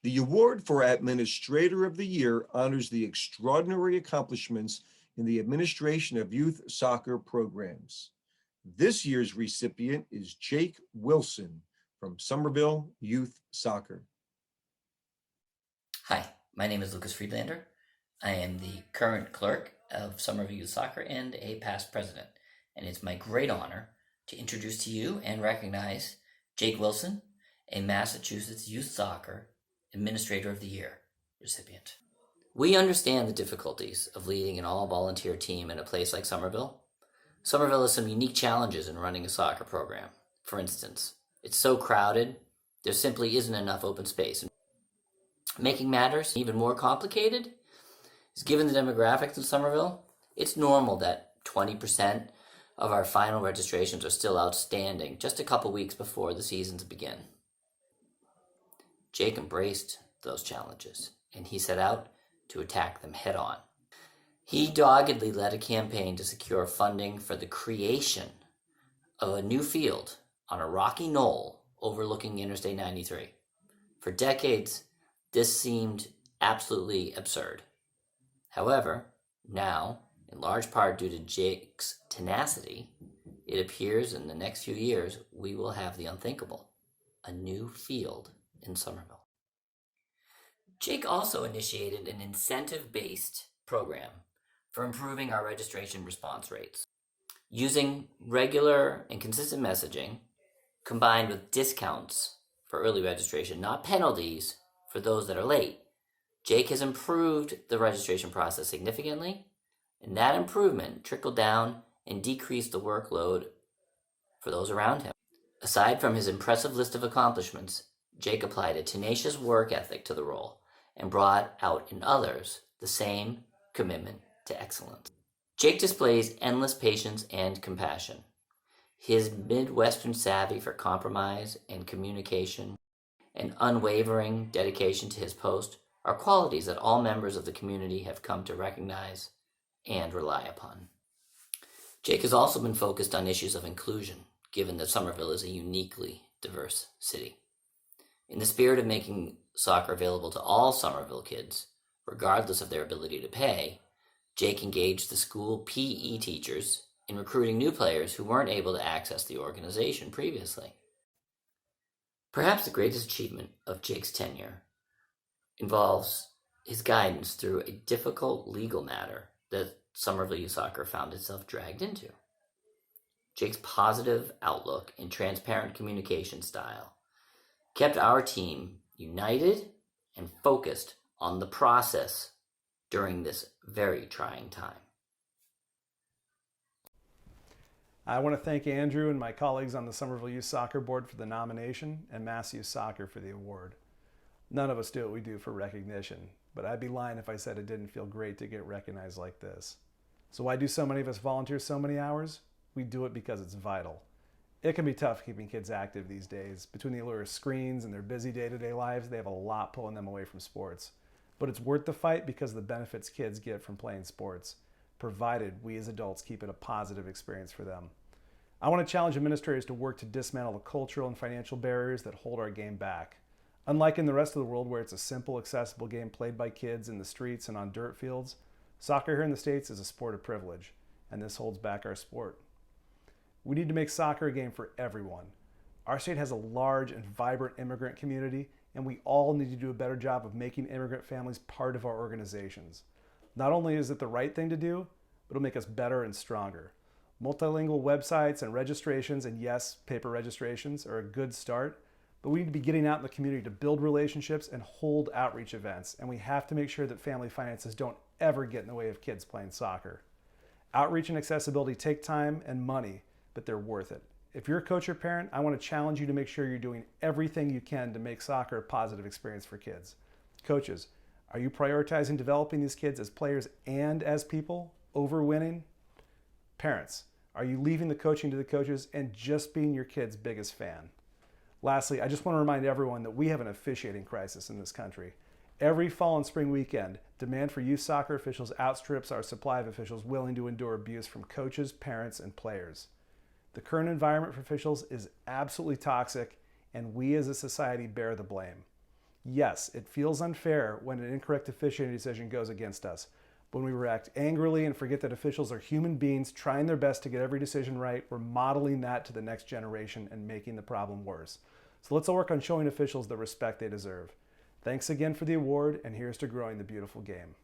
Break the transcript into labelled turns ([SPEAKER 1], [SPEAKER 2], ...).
[SPEAKER 1] The award for Administrator of the Year honors the extraordinary accomplishments in the administration of youth soccer programs. This year's recipient is Jake Wilson from Somerville Youth Soccer.
[SPEAKER 2] Hi, my name is Lucas Friedlander. I am the current clerk of Somerville Youth Soccer and a past president, and it's my great honor to introduce to you and recognize Jake Wilson, a Massachusetts Youth Soccer Administrator of the Year recipient. We understand the difficulties of leading an all-volunteer team in a place like Somerville. Somerville has some unique challenges in running a soccer program. For instance, it's so crowded, there simply isn't enough open space. Making matters even more complicated is given the demographics of Somerville, it's normal that 20% of our final registrations are still outstanding just a couple weeks before the seasons begin. Jake embraced those challenges, and he set out to attack them head on. He doggedly led a campaign to secure funding for the creation of a new field on a rocky knoll overlooking Interstate 93. For decades, this seemed absolutely absurd. However, now, in large part due to Jake's tenacity, it appears in the next few years we will have the unthinkable, a new field in Somerville. Jake also initiated an incentive-based program for improving our registration response rates. Using regular and consistent messaging, combined with discounts for early registration, not penalties for those that are late, Jake has improved the registration process significantly, and that improvement trickled down and decreased the workload for those around him. Aside from his impressive list of accomplishments, Jake applied a tenacious work ethic to the role and brought out in others the same commitment to excellence. Jake displays endless patience and compassion. His Midwestern savvy for compromise and communication and unwavering dedication to his post are qualities that all members of the community have come to recognize and rely upon. Jake has also been focused on issues of inclusion, given that Somerville is a uniquely diverse city. In the spirit of making soccer available to all Somerville kids, regardless of their ability to pay, Jake engaged the school PE teachers in recruiting new players who weren't able to access the organization previously. Perhaps the greatest achievement of Jake's tenure involves his guidance through a difficult legal matter that Somerville Youth Soccer found itself dragged into. Jake's positive outlook and transparent communication style kept our team united and focused on the process during this very trying time.
[SPEAKER 3] I want to thank Andrew and my colleagues on the Somerville Youth Soccer Board for the nomination and Mass Youth Soccer for the award. None of us do what we do for recognition, but I'd be lying if I said it didn't feel great to get recognized like this. So why do so many of us volunteer so many hours? We do it because it's vital. It can be tough keeping kids active these days. Between the allure of screens and their busy day-to-day lives, they have a lot pulling them away from sports. But it's worth the fight because of the benefits kids get from playing sports, provided we as adults keep it a positive experience for them. I want to challenge administrators to work to dismantle the cultural and financial barriers that hold our game back. Unlike in the rest of the world where it's a simple, accessible game played by kids in the streets and on dirt fields, soccer here in the States is a sport of privilege, and this holds back our sport. We need to make soccer a game for everyone. Our state has a large and vibrant immigrant community, and we all need to do a better job of making immigrant families part of our organizations. Not only is it the right thing to do, but it'll make us better and stronger. Multilingual websites and registrations, and yes, paper registrations, are a good start, but we need to be getting out in the community to build relationships and hold outreach events, and we have to make sure that family finances don't ever get in the way of kids playing soccer. Outreach and accessibility take time and money, but they're worth it. If you're a coach or parent, I want to challenge you to make sure you're doing everything you can to make soccer a positive experience for kids. Coaches, are you prioritizing developing these kids as players and as people over winning? Parents, are you leaving the coaching to the coaches and just being your kid's biggest fan? Lastly, I just want to remind everyone that we have an officiating crisis in this country. Every fall and spring weekend, demand for youth soccer officials outstrips our supply of officials willing to endure abuse from coaches, parents, and players. The current environment for officials is absolutely toxic, and we as a society bear the blame. Yes, it feels unfair when an incorrect officiating decision goes against us. When we react angrily and forget that officials are human beings trying their best to get every decision right, we're modeling that to the next generation and making the problem worse. So let's all work on showing officials the respect they deserve. Thanks again for the award, and here's to growing the beautiful game.